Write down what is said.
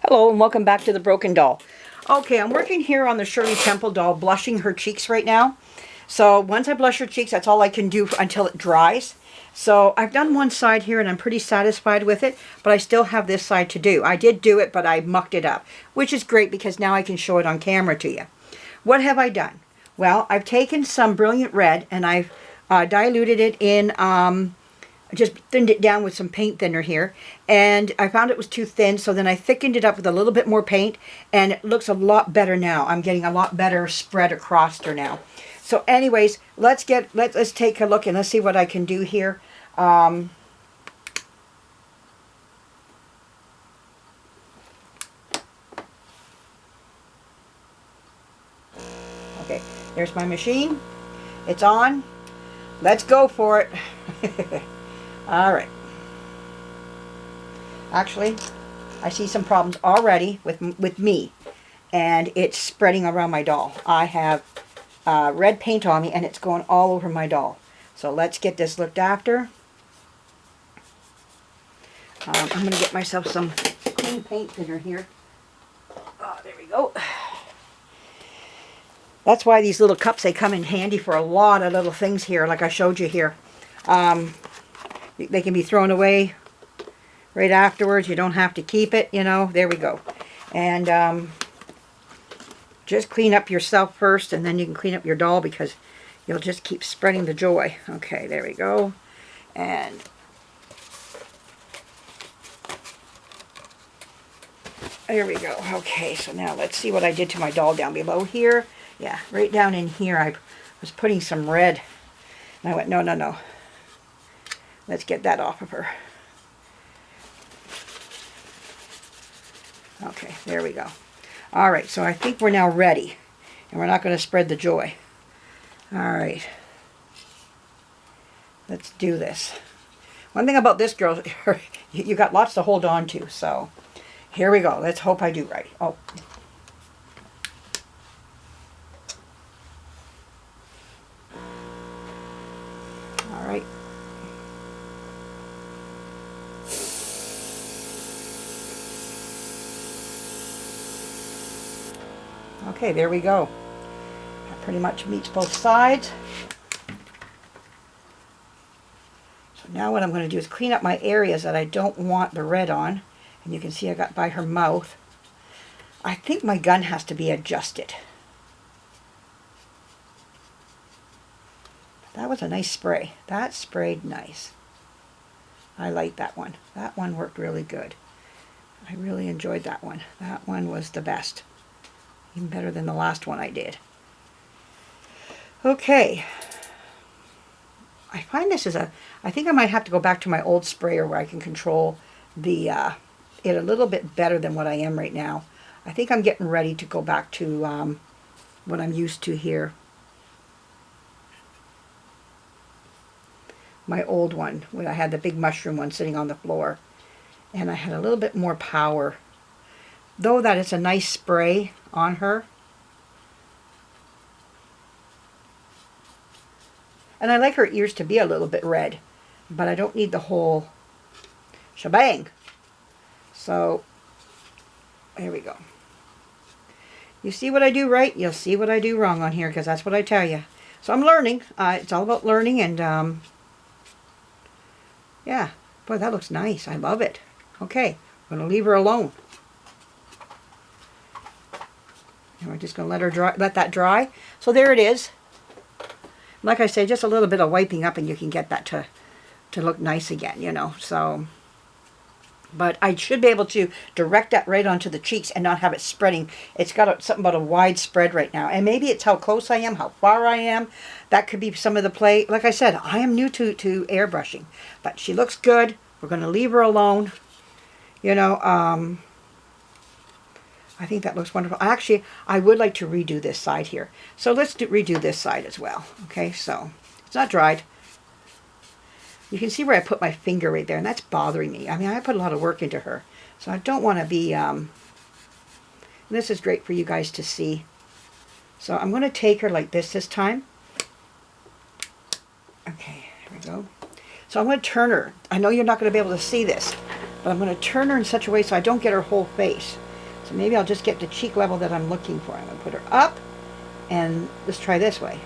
Hello and welcome back to the Broken Doll. Okay, I'm working here on the Shirley Temple doll, blushing her cheeks right now. So once I blush her cheeks, that's all I can do until it dries. So I've done one side here and I'm pretty satisfied with it, but I still have this side to do. I did do it, but I mucked it up, which is great because now I can show it on camera to you. What have I done? Well, I've taken some Brilliant Red and I've diluted it in just thinned it down with some paint thinner here, and I found it was too thin, so then I thickened it up with a little bit more paint and it looks a lot better now. I'm getting a lot better spread across her now. So anyways, let's take a look and let's see what I can do here. Okay, there's my machine. It's on. Let's go for it. All right. Actually, I see some problems already with me, and it's spreading around my doll. I have red paint on me, and it's going all over my doll. So let's get this looked after. I'm going to get myself some clean paint thinner here. Oh, there we go. That's why these little cups, they come in handy for a lot of little things here, like I showed you here. They can be thrown away right afterwards. You don't have to keep it, you know. There we go. And just clean up yourself first, and then you can clean up your doll because you'll just keep spreading the joy. Okay, there we go. And there we go. Okay, so now let's see what I did to my doll down below here. Yeah, right down in here I was putting some red. And I went, no, no, no. Let's get that off of her. Okay, there we go. All right, so I think we're now ready. And we're not going to spread the joy. All right. Let's do this. One thing about this girl, you got lots to hold on to. So here we go. Let's hope I do right. Oh. All right. Okay, there we go. That pretty much meets both sides. So now what I'm going to do is clean up my areas that I don't want the red on. And you can see I got by her mouth. I think my gun has to be adjusted. But that was a nice spray. That sprayed nice. I like that one. That one worked really good. I really enjoyed that one. That one was the best. Even better than the last one I did. Okay. I find this is I think I might have to go back to my old sprayer where I can control the it a little bit better than what I am right now. I think I'm getting ready to go back to what I'm used to here. My old one, when I had the big mushroom one sitting on the floor. And I had a little bit more power. Though that it's a nice spray on her. And I like her ears to be a little bit red. But I don't need the whole shebang. So, here we go. You see what I do right, you'll see what I do wrong on here, because that's what I tell you. So I'm learning. It's all about learning, and yeah. Boy, that looks nice. I love it. Okay, I'm going to leave her alone. And we're just going to let her dry, let that dry. So there it is. Like I say, just a little bit of wiping up and you can get that to look nice again, you know. So, but I should be able to direct that right onto the cheeks and not have it spreading. It's got something about a wide spread right now. And maybe it's how close I am, how far I am. That could be some of the play. Like I said, I am new to airbrushing. But she looks good. We're going to leave her alone. You know, I think that looks wonderful. Actually, I would like to redo this side here. So let's redo this side as well. Okay, so it's not dried. You can see where I put my finger right there, and that's bothering me. I mean, I put a lot of work into her. So I don't want to be, this is great for you guys to see. So I'm going to take her like this time. Okay, here we go. So I'm going to turn her. I know you're not going to be able to see this, but I'm going to turn her in such a way so I don't get her whole face. So maybe I'll just get the cheek level that I'm looking for. I'm going to put her up, and let's try this way.